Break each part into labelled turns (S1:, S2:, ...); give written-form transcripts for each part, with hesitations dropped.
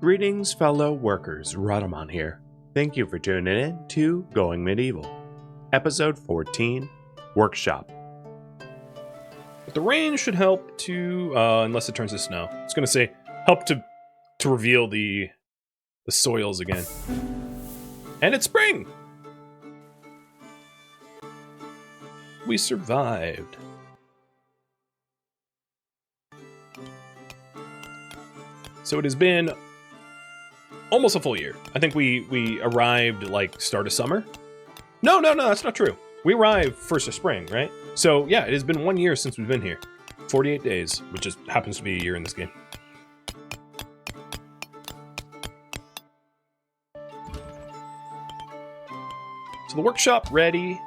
S1: Greetings, fellow workers. Rhadamant here. Thank you for tuning in to Going Medieval, Episode 14, Workshop.
S2: But the rain should help to, unless it turns to snow. It's going to say, help to reveal the soils again. And it's spring! We survived. So it has been almost a full year. I think we arrived like start of summer. No, that's not true. We arrived first of spring, right? So yeah, it has been 1 year since we've been here. 48 days, which just happens to be a year in this game. So the workshop ready.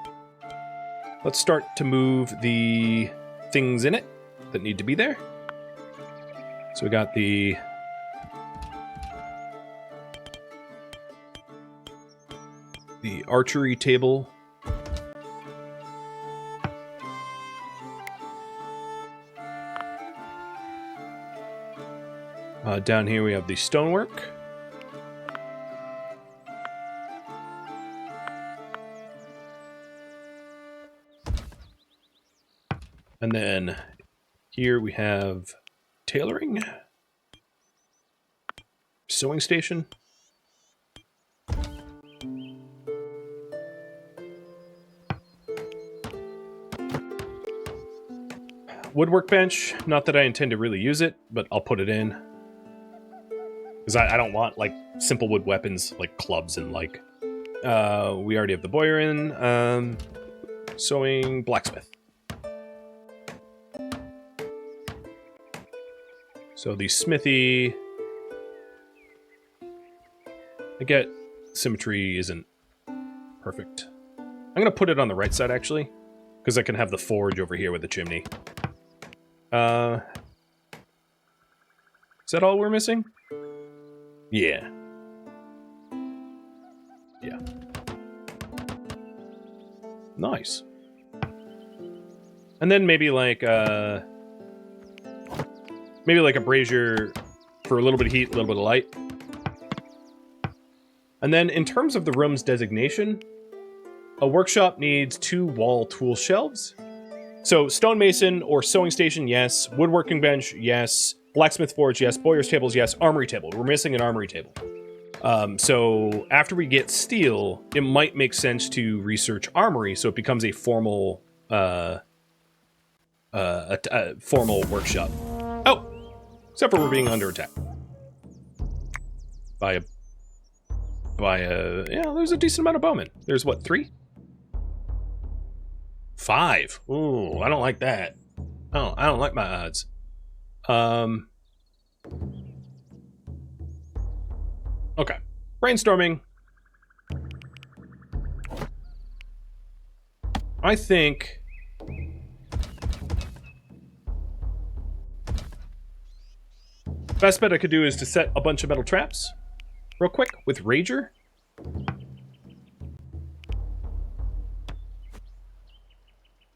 S2: Let's start to move the things in it that need to be there. So we got the archery table. Down here we have the stonework. And then here we have tailoring, sewing station. Woodwork bench, not that I intend to really use it, but I'll put it in. Because I don't want, like, simple wood weapons, like clubs and like. We already have the boiler in. Sewing, blacksmith. So the smithy. I get symmetry isn't perfect. I'm going to put it on the right side, actually. Because I can have the forge over here with the chimney. Is that all we're missing? Yeah. Yeah. Nice. And then maybe like a brazier for a little bit of heat, a little bit of light. And then in terms of the room's designation, a workshop needs 2 wall tool shelves. So stonemason or sewing station, yes. Woodworking bench, yes. Blacksmith forge, yes. Bowyer's tables, yes. Armory table. We're missing an armory table. So after we get steel, it might make sense to research armory so it becomes a formal formal workshop. Oh! Except for we're being under attack. By a yeah, there's a decent amount of bowmen. There's what, 3? 5. Ooh, I don't like that. Oh, I don't like my odds. Okay. Brainstorming. I think best bet I could do is to set a bunch of metal traps real quick with Rager.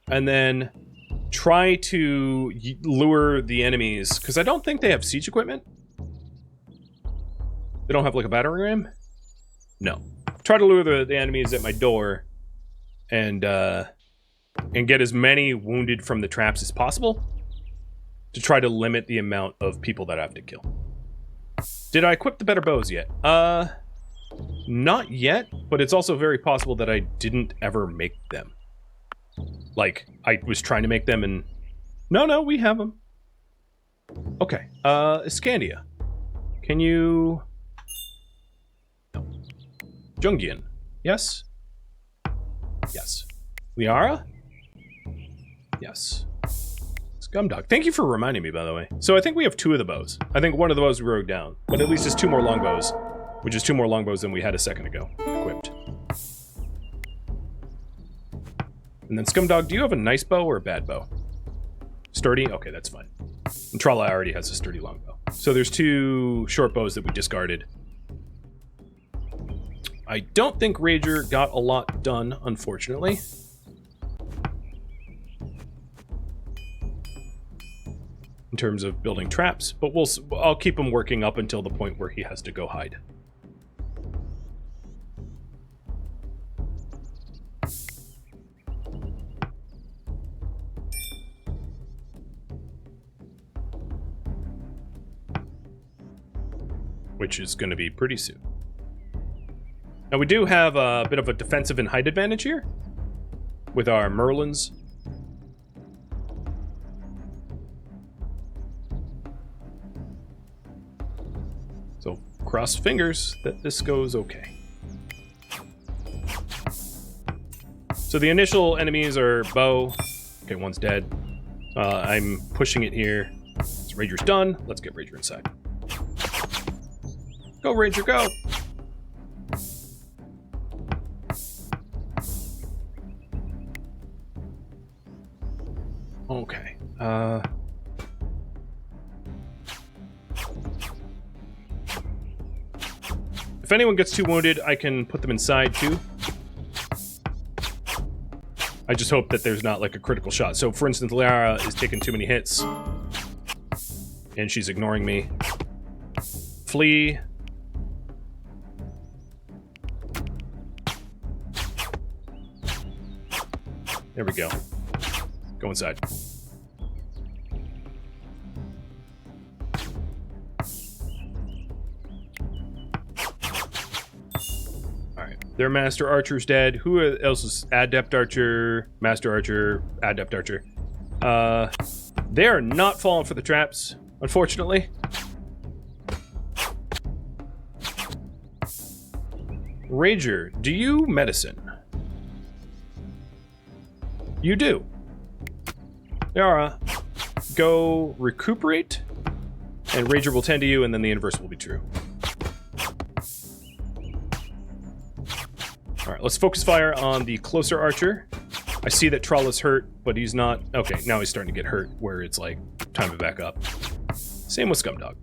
S2: And then try to lure the enemies, because I don't think they have siege equipment. They don't have like a battering ram? No. Try to lure the enemies at my door and get as many wounded from the traps as possible to try to limit the amount of people that I have to kill. Did I equip the better bows yet? Not yet, but it's also very possible that I didn't ever make them. Like, I was trying to make them and... No, we have them. Okay, Iscandia. Can you... No. Jungian. Yes? Yes. Liara? Yes. Scumdog. Thank you for reminding me, by the way. So I think we have 2 of the bows. I think one of the bows we wrote down. But at least it's 2 more longbows. Which is 2 more longbows than we had a second ago. Equipped. And then Scumdog, do you have a nice bow or a bad bow? Sturdy? Okay, that's fine. And Tralla already has a sturdy longbow. So there's 2 short bows that we discarded. I don't think Rager got a lot done, unfortunately. in terms of building traps, but I'll keep him working up until the point where he has to go hide. Which is going to be pretty soon. Now we do have a bit of a defensive and height advantage here with our Merlins. So cross fingers that this goes okay. So the initial enemies are Bow. Okay, one's dead. I'm pushing it here. So Rager's done. Let's get Rager inside. Go, Ranger, go! Okay. If anyone gets too wounded, I can put them inside, too. I just hope that there's not, like, a critical shot. So, for instance, Liara is taking too many hits. And she's ignoring me. Flee. There we go. Go inside. Alright. Their Master Archer's dead. Who else is Adept Archer, Master Archer, Adept Archer? They are not falling for the traps, unfortunately. Rager, do you medicine? You do. Yara, go recuperate, and Rager will tend to you, and then the inverse will be true. Alright, let's focus fire on the closer archer. I see that Trolla's hurt, but he's not... Okay, now he's starting to get hurt, where it's like, time to back up. Same with Scumdog.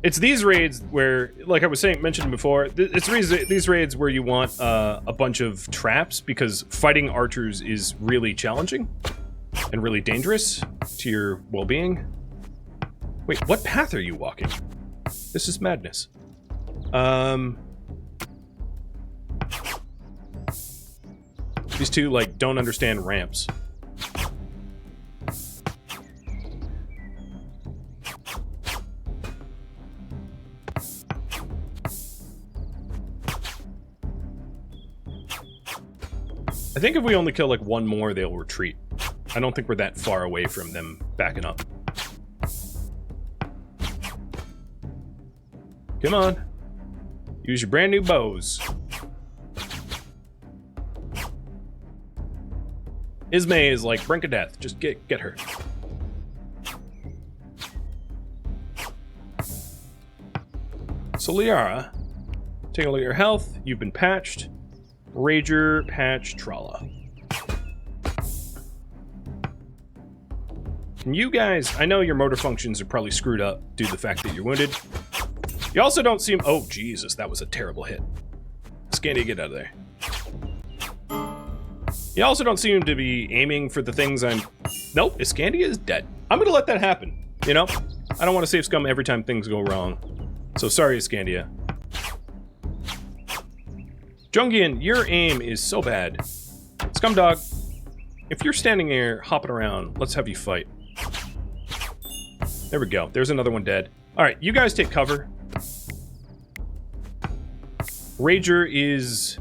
S2: It's these raids where, like I was mentioned before, it's these raids where you want a bunch of traps, because fighting archers is really challenging and really dangerous to your well-being. Wait, what path are you walking? This is madness. These two, like, don't understand ramps. I think if we only kill, like, one more, they'll retreat. I don't think we're that far away from them backing up. Come on. Use your brand new bows. Ismay is like brink of death. Just get her. So Liara, take a look at your health. You've been patched. Rager, patch, Trolla. Can you guys... I know your motor functions are probably screwed up due to the fact that you're wounded. You also don't seem... Oh, Jesus, that was a terrible hit. Scandia, get out of there. You also don't seem to be aiming for the things I'm... Nope, Iscandia is dead. I'm gonna let that happen, you know? I don't want to save scum every time things go wrong. So sorry, Iscandia. Jungian, your aim is so bad. Scumdog, if you're standing here hopping around, let's have you fight. There we go. There's another one dead. Alright, you guys take cover. Rager is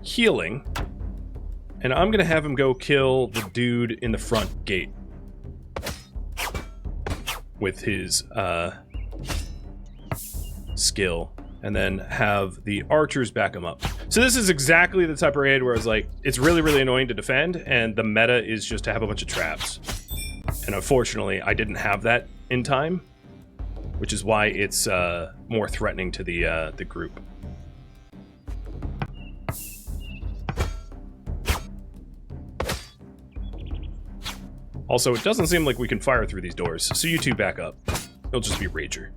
S2: healing. And I'm gonna have him go kill the dude in the front gate. With his, skill. And then have the archers back him up. So this is exactly the type of raid where I was like, it's really, really annoying to defend, and the meta is just to have a bunch of traps. And unfortunately, I didn't have that in time, which is why it's more threatening to the group. Also, it doesn't seem like we can fire through these doors, so you two back up. It'll just be Rager.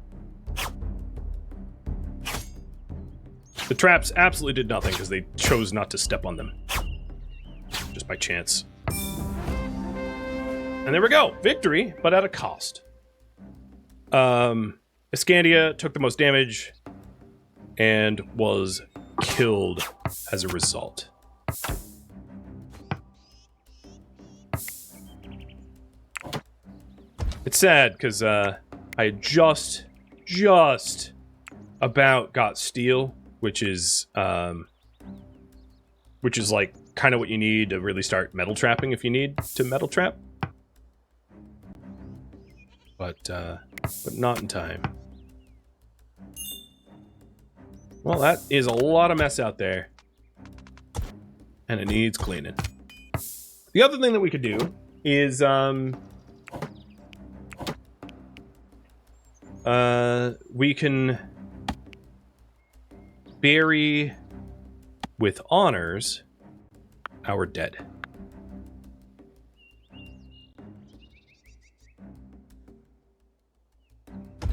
S2: The traps absolutely did nothing because they chose not to step on them. Just by chance. And there we go. Victory, but at a cost. Iscandia took the most damage and was killed as a result. It's sad because I had just about got steel, which is like kind of what you need to really start metal trapping if you need to metal trap. But not in time. Well, that is a lot of mess out there. And it needs cleaning. The other thing that we could do is we can bury with honors our dead.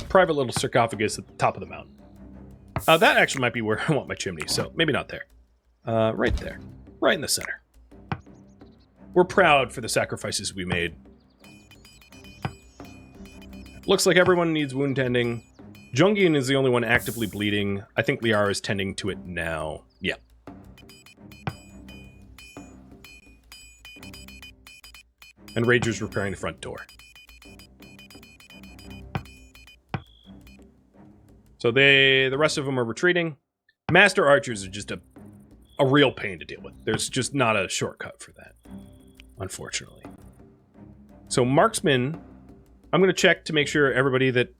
S2: Private little sarcophagus at the top of the mountain. That actually might be where I want my chimney, so maybe not there. Right there. Right in the center. We're proud for the sacrifices we made. Looks like everyone needs wound tending. Jungian is the only one actively bleeding. I think Liara is tending to it now. Yeah. And Rager's repairing the front door. So the rest of them are retreating. Master archers are just a real pain to deal with. There's just not a shortcut for that, unfortunately. So marksman, I'm going to check to make sure everybody that...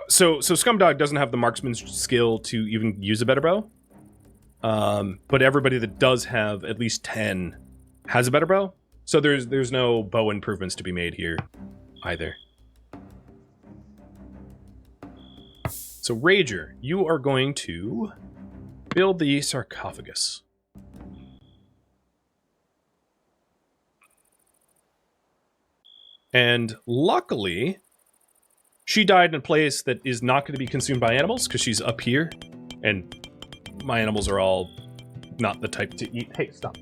S2: So Scumdog doesn't have the marksman's skill to even use a better bow. But everybody that does have at least 10 has a better bow. So there's no bow improvements to be made here either. So Rager, you are going to build the sarcophagus. And luckily, she died in a place that is not going to be consumed by animals because she's up here. And my animals are all not the type to eat. Hey, stop.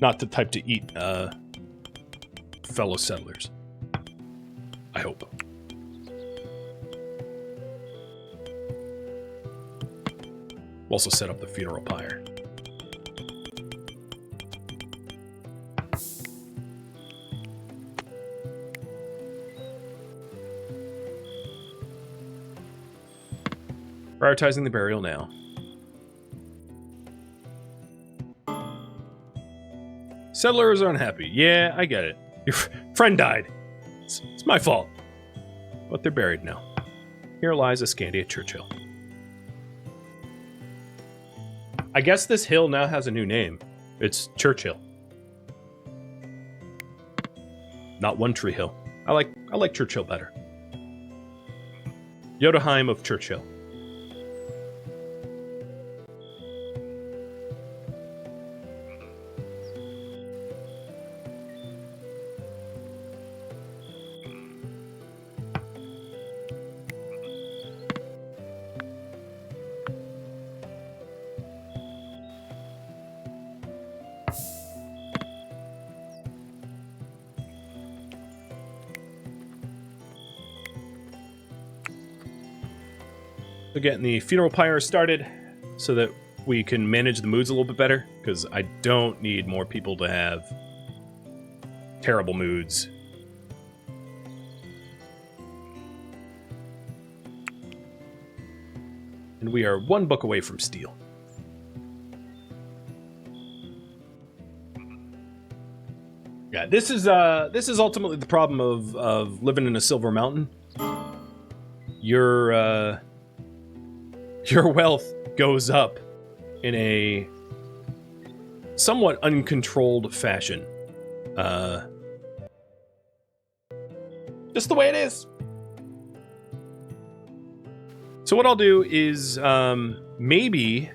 S2: Not the type to eat fellow settlers. I hope. We'll also set up the funeral pyre. Prioritizing the burial now. Settlers are unhappy. Yeah, I get it. Your friend died. It's my fault. But they're buried now. Here lies Iscandia Churchill. I guess this hill now has a new name. It's Churchill. Not One Tree Hill. I like Churchill better. Jotunheim of Churchill. So getting the funeral pyre started so that we can manage the moods a little bit better, because I don't need more people to have terrible moods. And we are one book away from steel. Yeah, this is ultimately the problem of living in a silver mountain. Your wealth goes up in a somewhat uncontrolled fashion. Just the way it is. So what I'll do is maybe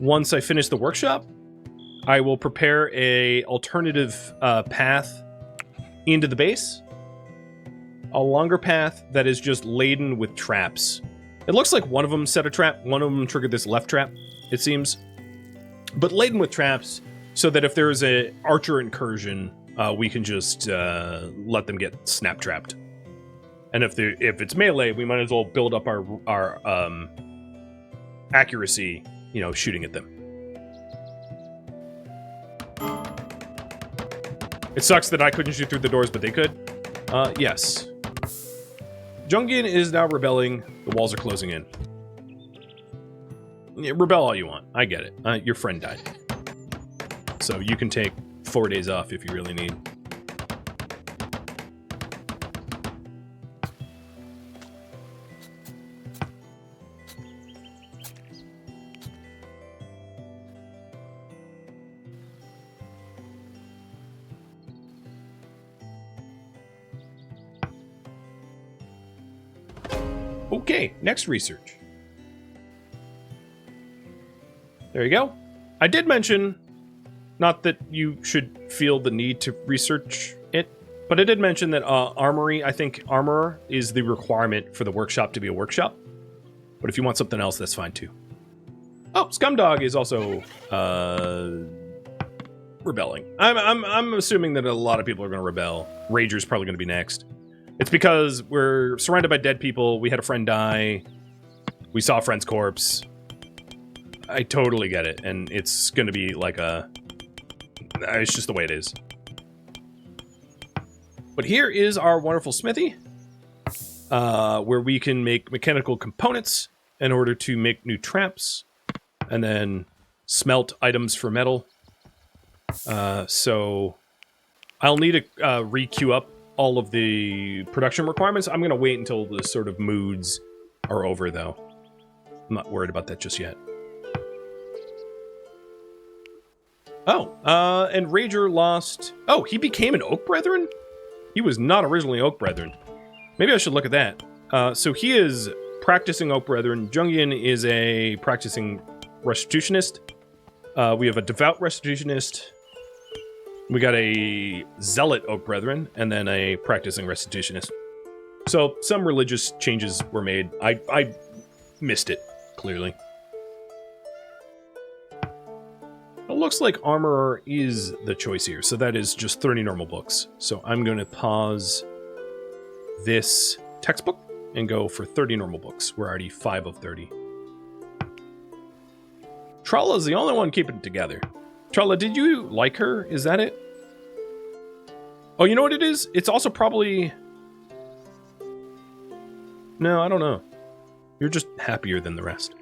S2: once I finish the workshop, I will prepare a alternative path into the base. A longer path that is just laden with traps. It looks like one of them set a trap, one of them triggered this left trap, it seems. But laden with traps so that if there is an archer incursion, we can just let them get snap trapped. And if it's melee, we might as well build up our accuracy, you know, shooting at them. It sucks that I couldn't shoot through the doors, but they could. Yes. Jungian is now rebelling. The walls are closing in. Yeah, rebel all you want. I get it. Your friend died. So you can take 4 days off if you really need. Okay, next research. There you go. I did mention, not that you should feel the need to research it, but I did mention that armory, I think armor is the requirement for the workshop to be a workshop. But if you want something else, that's fine too. Oh, Scumdog is also rebelling. I'm assuming that a lot of people are going to rebel. Rager's probably going to be next. It's because we're surrounded by dead people. We had a friend die. We saw a friend's corpse. I totally get it. And it's going to be like it's just the way it is. But here is our wonderful smithy. Where we can make mechanical components in order to make new traps. And then smelt items for metal. So I'll need to re-queue up all of the production requirements. I'm going to wait until the sort of moods are over, though. I'm not worried about that just yet. Oh, and Rager lost... Oh, he became an Oak Brethren? He was not originally Oak Brethren. Maybe I should look at that. So he is practicing Oak Brethren. Jungian is a practicing Restitutionist. We have a Devout Restitutionist. We got a Zealot Oak Brethren, and then a practicing Restitutionist. So some religious changes were made. I missed it, clearly. It looks like Armorer is the choice here, so that is just 30 normal books. So I'm going to pause this textbook and go for 30 normal books. We're already 5 of 30. Tralla is the only one keeping it together. Tralla, did you like her? Is that it? Oh, you know what it is? It's also probably... No, I don't know. You're just happier than the rest.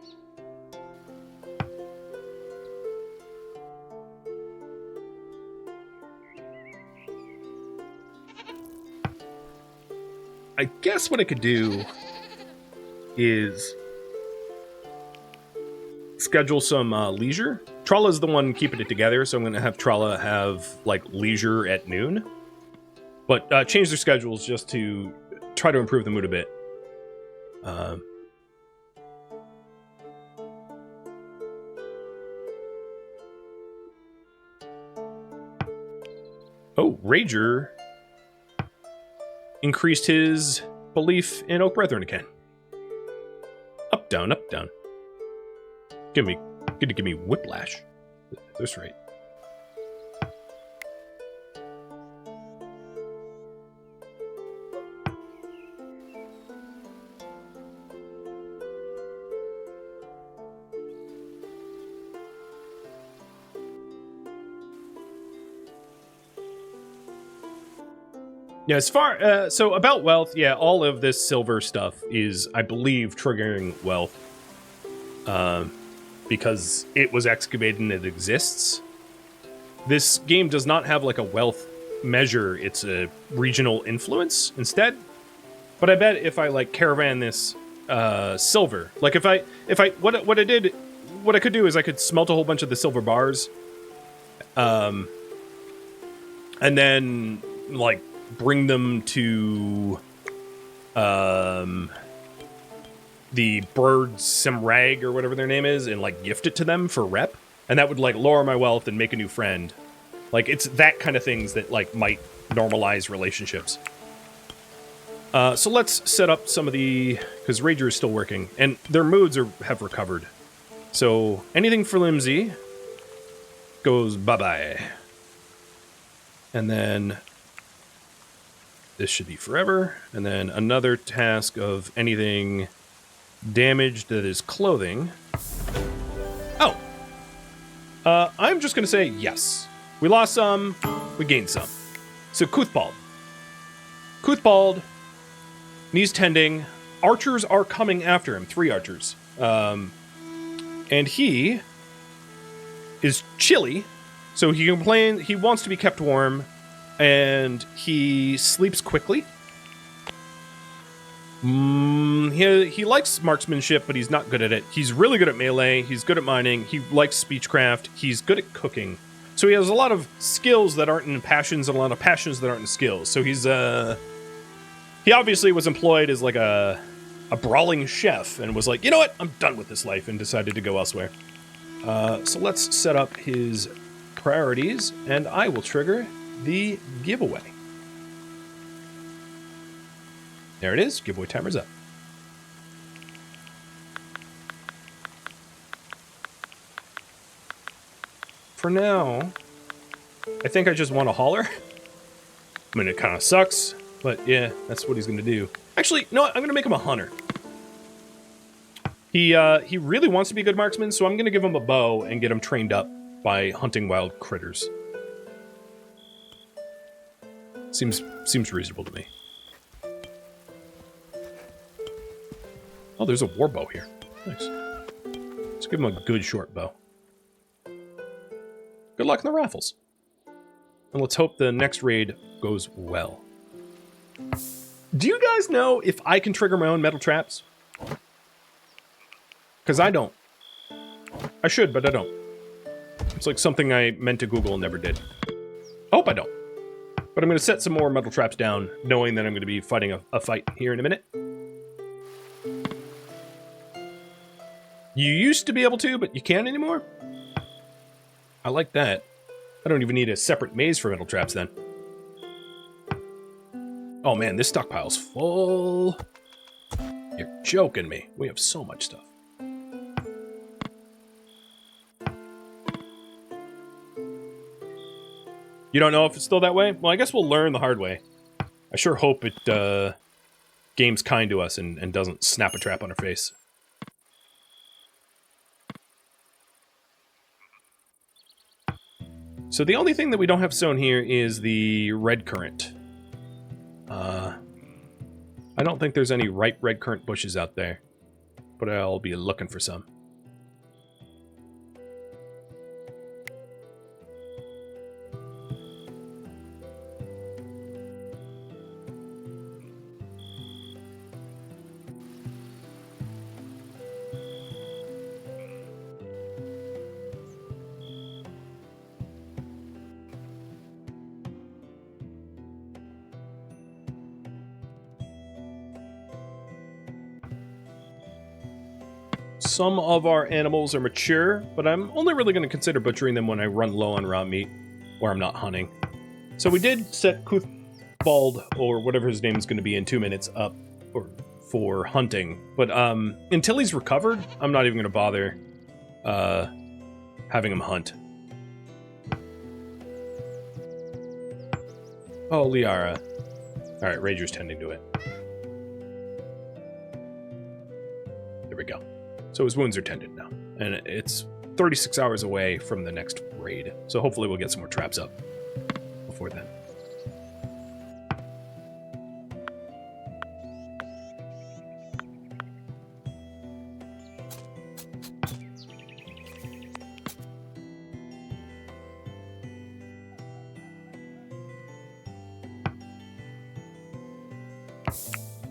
S2: I guess what I could do is schedule some leisure. Tralla's the one keeping it together, so I'm going to have Tralla have, like, leisure at noon. But change their schedules just to try to improve the mood a bit. Oh, Rager increased his belief in Oak Brethren again. Up, down, up, down. Give me whiplash. That's right. Yeah, as far, so about wealth, yeah, all of this silver stuff is, I believe, triggering wealth. Because it was excavated and it exists. This game does not have, like, a wealth measure. It's a regional influence instead. But I bet if I, like, caravan this, silver, like, what I could do is I could smelt a whole bunch of the silver bars. And then, like, bring them to the Bird Simrag or whatever their name is, and like gift it to them for rep, and that would like lower my wealth and make a new friend. Like it's that kind of things that like might normalize relationships. So let's set up some of the, because Rager is still working and their moods have recovered. So anything for Limsey goes bye-bye. And then this should be forever. And then another task of anything damaged that is clothing. Oh. I'm just going to say yes. We lost some. We gained some. So Kuthbald. Kuthbald needs tending. Archers are coming after him. 3 archers. And he is chilly. So he complains. He wants to be kept warm. And he sleeps quickly. He likes marksmanship, but he's not good at it. He's really good at melee. He's good at mining. He likes speechcraft. He's good at cooking. So he has a lot of skills that aren't in passions and a lot of passions that aren't in skills. So he's he obviously was employed as like a brawling chef and was like, you know what? I'm done with this life, and decided to go elsewhere. So let's set up his priorities, and I will trigger the giveaway. There it is. Giveaway timer's up. For now, I think I just want a hauler. I mean, it kind of sucks, but yeah, that's what he's going to do. Actually, no, I'm going to make him a hunter. He really wants to be a good marksman, so I'm going to give him a bow and get him trained up by hunting wild critters. Seems reasonable to me. Oh, there's a war bow here. Nice. Let's give him a good short bow. Good luck in the raffles. And let's hope the next raid goes well. Do you guys know if I can trigger my own metal traps? Because I don't. I should, but I don't. It's like something I meant to Google and never did. I hope I don't. But I'm going to set some more metal traps down, knowing that I'm going to be fighting a fight here in a minute. You used to be able to, but you can't anymore? I like that. I don't even need a separate maze for metal traps then. Oh man, this stockpile's full. You're joking me. We have so much stuff. You don't know if it's still that way? Well, I guess we'll learn the hard way. I sure hope it game's kind to us and doesn't snap a trap on our face. So the only thing that we don't have sown here is the red currant. I don't think there's any ripe red currant bushes out there, but I'll be looking for some. Some of our animals are mature, but I'm only really going to consider butchering them when I run low on raw meat, or I'm not hunting. So we did set Kuthbald, or whatever his name is going to be in 2 minutes, up for hunting. But until he's recovered, I'm not even going to bother having him hunt. Oh, Liara. Alright, Rager's tending to it. There we go. So his wounds are tended now, and it's 36 hours away from the next raid. So hopefully we'll get some more traps up before then.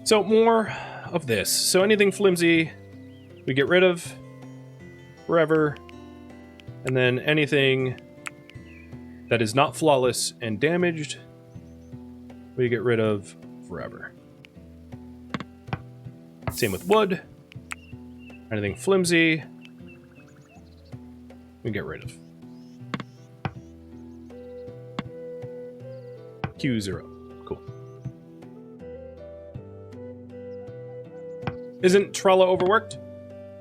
S2: So more of this. So anything flimsy, we get rid of forever, and then anything that is not flawless and damaged, we get rid of forever. Same with wood. Anything flimsy, we get rid of. Q0. Cool. Isn't Trella overworked?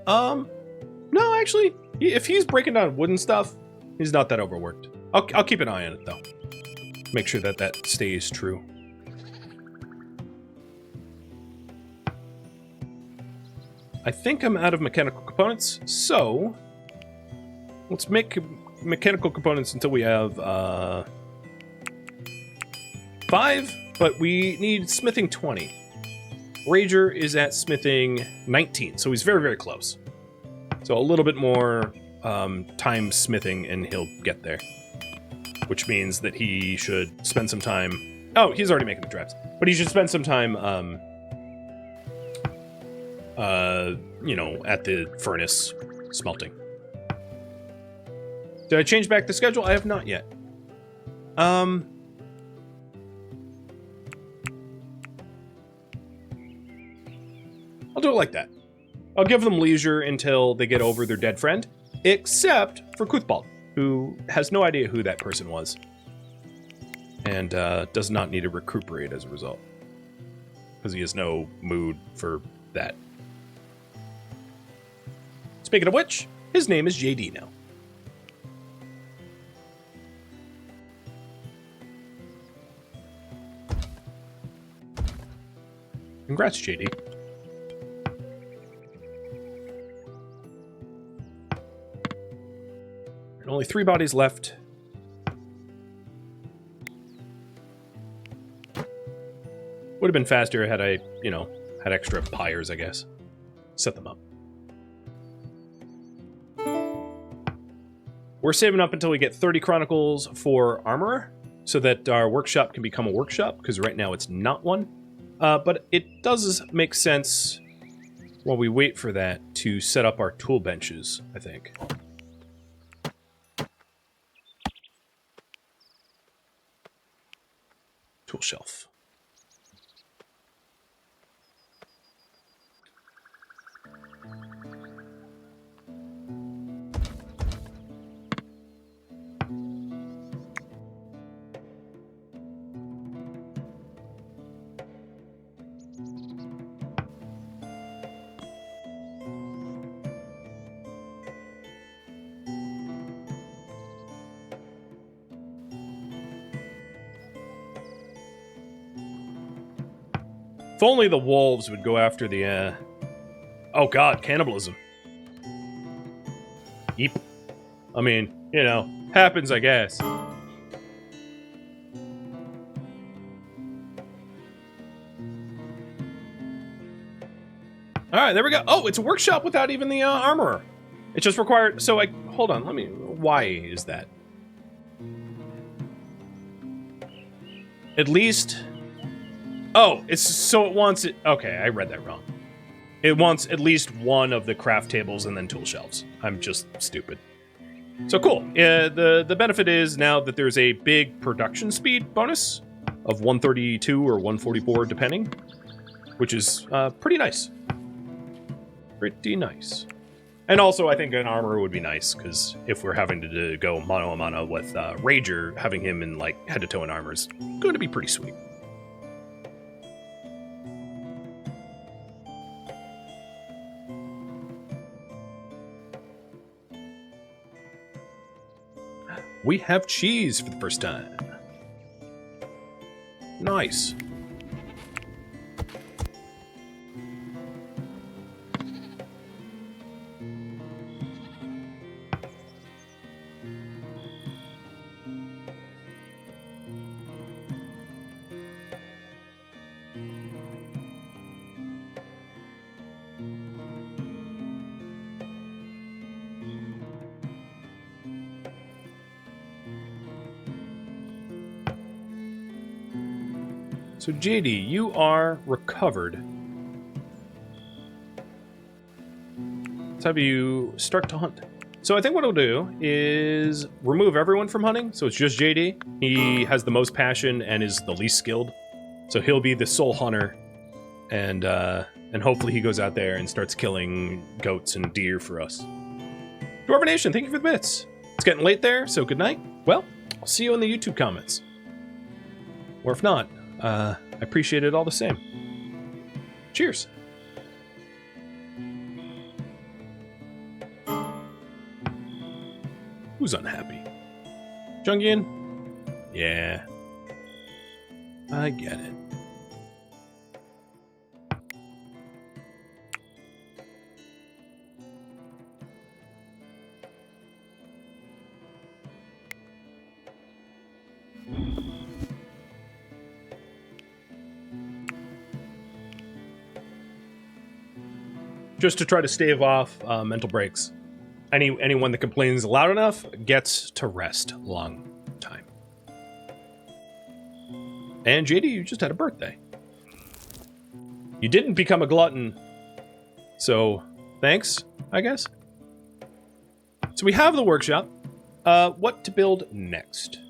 S2: No, actually, if he's breaking down wooden stuff, he's not that overworked. I'll keep an eye on it, though. Make sure that that stays true. I think I'm out of mechanical components, so let's make mechanical components until we have 5, but we need smithing 20. Rager is at smithing 19, so he's very, very close. So a little bit more time smithing and he'll get there. Which means that he should spend some time... Oh, he's already making the traps. But he should spend some time, you know, at the furnace smelting. Did I change back the schedule? I have not yet. I'll do it like that. I'll give them leisure until they get over their dead friend, except for Kuthbald, who has no idea who that person was, and does not need to recuperate as a result, because he has no mood for that. Speaking of which, his name is JD now. Congrats, JD. And only 3 bodies left. Would have been faster had I, you know, had extra pyres, I guess. Set them up. We're saving up until we get 30 Chronicles for Armorer, so that our workshop can become a workshop, because right now it's not one. But it does make sense, while we wait for that, to set up our tool benches, I think. Tool shelf. If only the wolves would go after the, Oh god, cannibalism. Yeep. I mean, you know, happens, I guess. Alright, there we go. Oh, it's a workshop without even the armorer. It just required... So, hold on, let me... Why is that? At least... Oh, it's so it wants it... Okay, I read that wrong. It wants at least one of the craft tables and then tool shelves. I'm just stupid. So cool. The benefit is now that there's a big production speed bonus of 132 or 144 depending, which is pretty nice. Pretty nice. And also I think an armor would be nice, because if we're having to go mano a mano with Rager, having him in like head to toe in armor is going to be pretty sweet. We have cheese for the first time. Nice. So JD, you are recovered. Let's have you start to hunt. So I think what I'll do is remove everyone from hunting, so it's just JD. He has the most passion and is the least skilled. So he'll be the sole hunter, and hopefully he goes out there and starts killing goats and deer for us. Dwarf Nation, thank you for the bits. It's getting late there, so good night. Well, I'll see you in the YouTube comments. Or if not, I appreciate it all the same. Cheers. Who's unhappy? Jungian? Yeah. I get it. Just to try to stave off mental breaks. Anyone that complains loud enough gets to rest long time. And JD, you just had a birthday. You didn't become a glutton, so thanks, I guess. So we have the workshop. What to build next?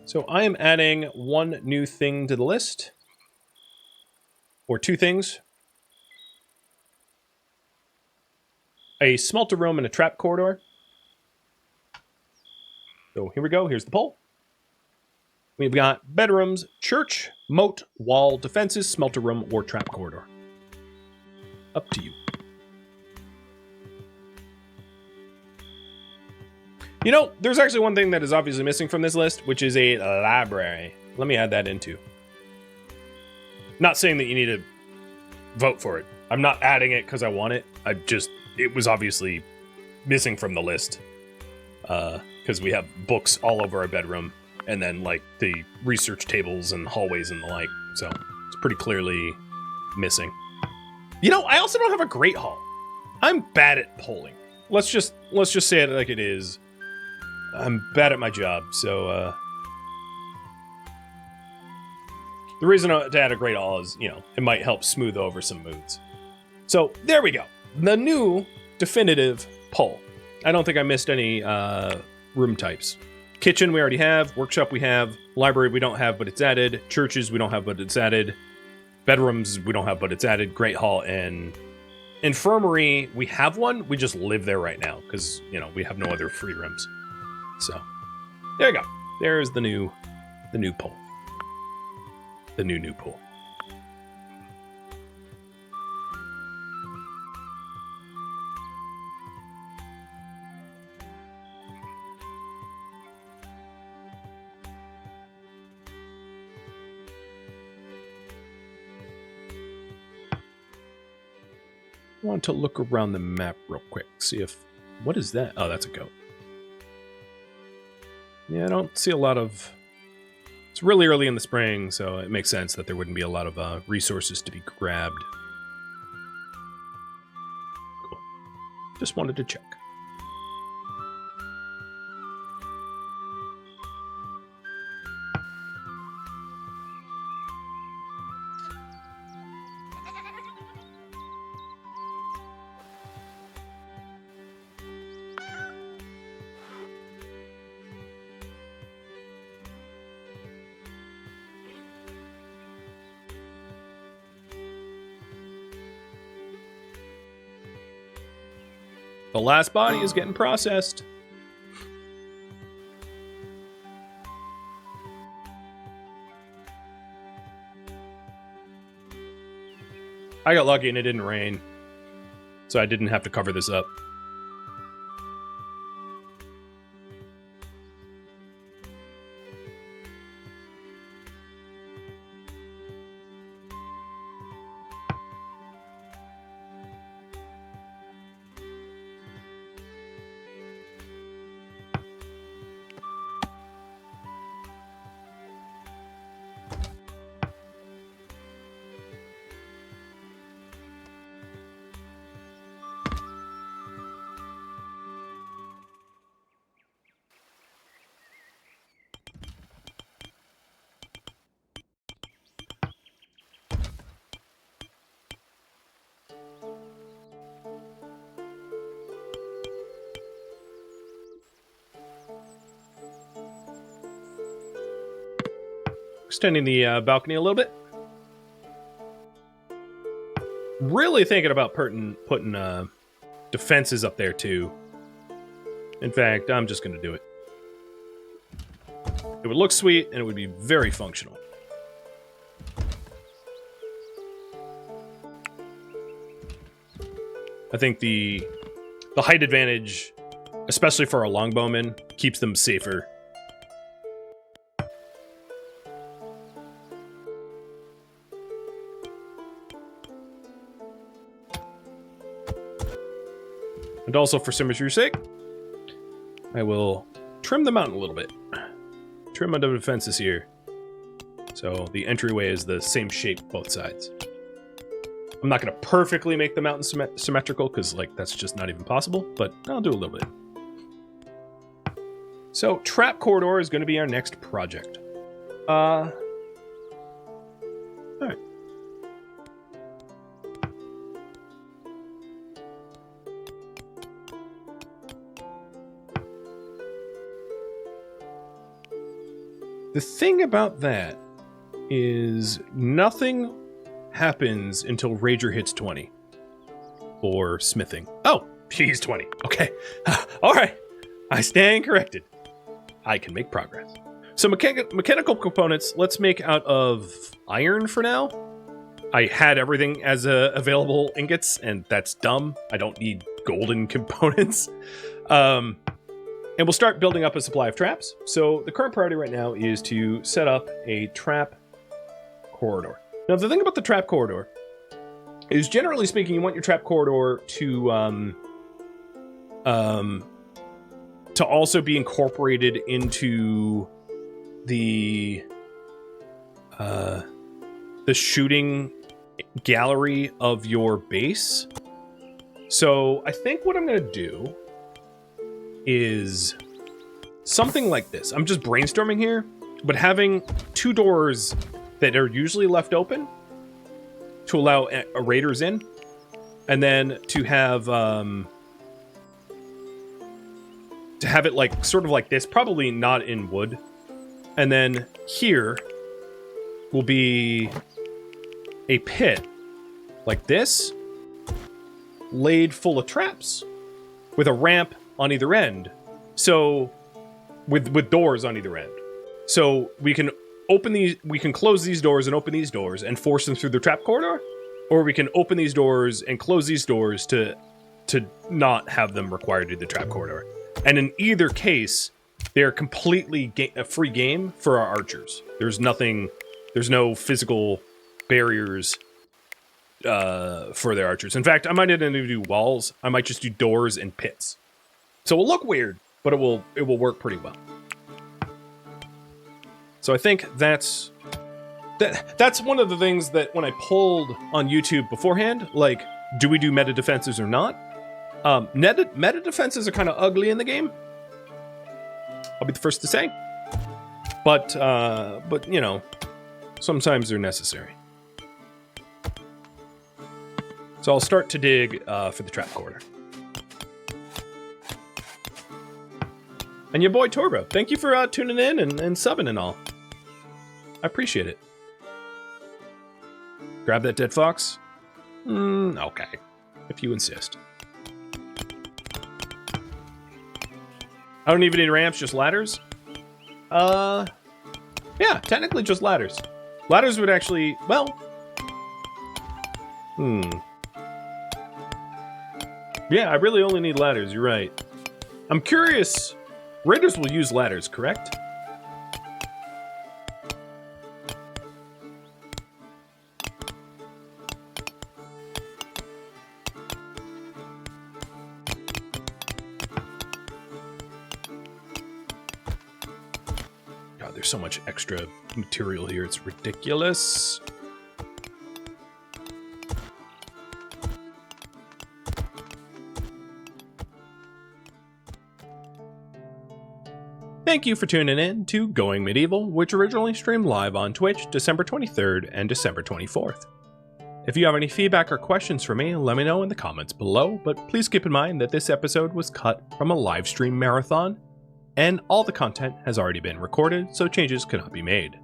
S2: So I am adding one new thing to the list. Or two things. A smelter room and a trap corridor. So here we go. Here's the poll. We've got bedrooms, church, moat, wall, defenses, smelter room, or trap corridor. Up to you. You know, there's actually one thing that is obviously missing from this list, which is a library. Let me add that in too. Not saying that you need to vote for it. I'm not adding it because I want it. It was obviously missing from the list. Because we have books all over our bedroom. And then, like, the research tables and hallways and the like. So, it's pretty clearly missing. You know, I also don't have a great hall. I'm bad at polling. Let's just say it like it is. I'm bad at my job, so, the reason to add a great hall is, you know, it might help smooth over some moods. So, there we go. The new definitive poll. I don't think I missed any room types. Kitchen we already have. Workshop we have. Library we don't have, but it's added. Churches we don't have, but it's added. Bedrooms we don't have, but it's added. Great hall and infirmary we have one. We just live there right now because, you know, we have no other free rooms. So, there you go. There's the new poll. The new pool. I want to look around the map real quick, see if... What is that? Oh, that's a goat. Yeah, I don't see a lot of... It's really early in the spring, so it makes sense that there wouldn't be a lot of resources to be grabbed. Cool. Just wanted to check. The last body is getting processed. I got lucky and it didn't rain, so I didn't have to cover this up. Extending the balcony a little bit. Really thinking about putting defenses up there too. In fact, I'm just going to do it. It would look sweet and it would be very functional. I think the height advantage especially for our longbowmen, keeps them safer. And also for symmetry's sake, I will trim the mountain a little bit. Trim under the defenses here. So the entryway is the same shape both sides. I'm not going to perfectly make the mountain symmetrical because, like, that's just not even possible, but I'll do a little bit. So trap corridor is going to be our next project. All right. The thing about that is nothing happens until Rager hits 20 for smithing. Oh, he's 20. Okay. All right. I stand corrected. I can make progress. So mechanical components, let's make out of iron for now. I had everything as available ingots, and that's dumb. I don't need golden components. And we'll start building up a supply of traps. So the current priority right now is to set up a trap corridor. Now, the thing about the trap corridor is, generally speaking, you want your trap corridor to also be incorporated into the shooting gallery of your base. So I think what I'm going to do is something like this. I'm just brainstorming here, but having two doors that are usually left open to allow raiders in, and then to have it like sort of like this, probably not in wood, and then here will be a pit like this, laid full of traps with a ramp on either end. So with doors on either end. So we can close these doors and open these doors and force them through the trap corridor, or we can open these doors and close these doors to not have them required to do the trap corridor. And in either case, they're completely a free game for our archers. There's no physical barriers for their archers. In fact, I might not even do walls. I might just do doors and pits. So it'll look weird, but it will work pretty well. So I think that's one of the things that when I pulled on YouTube beforehand, like, do we do meta defenses or not? Meta defenses are kind of ugly in the game. I'll be the first to say. But you know, sometimes they're necessary. So I'll start to dig for the trap corridor. And your boy Torbo, thank you for tuning in and subbing and all. I appreciate it. Grab that dead fox? Okay. If you insist. I don't even need ramps, just ladders? Yeah, technically just ladders. Ladders would actually, well... Yeah, I really only need ladders, you're right. I'm curious... Raiders will use ladders, correct? God, there's so much extra material here, it's ridiculous. Thank you for tuning in to Going Medieval, which originally streamed live on Twitch December 23rd and December 24th. If you have any feedback or questions for me, let me know in the comments below, but please keep in mind that this episode was cut from a live stream marathon, and all the content has already been recorded, so changes cannot be made.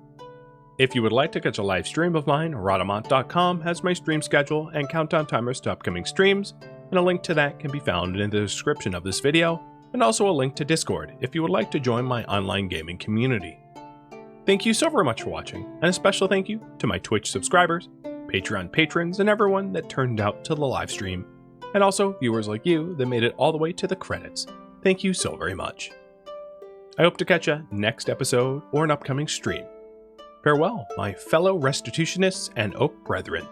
S2: If you would like to catch a live stream of mine, Rhadamant.com has my stream schedule and countdown timers to upcoming streams, and a link to that can be found in the description of this video, and also a link to Discord if you would like to join my online gaming community. Thank you so very much for watching, and a special thank you to my Twitch subscribers, Patreon patrons, and everyone that turned out to the live stream, and also viewers like you that made it all the way to the credits. thank you so very much. I hope to catch you next episode or an upcoming stream. Farewell, my fellow restitutionists and oak brethren.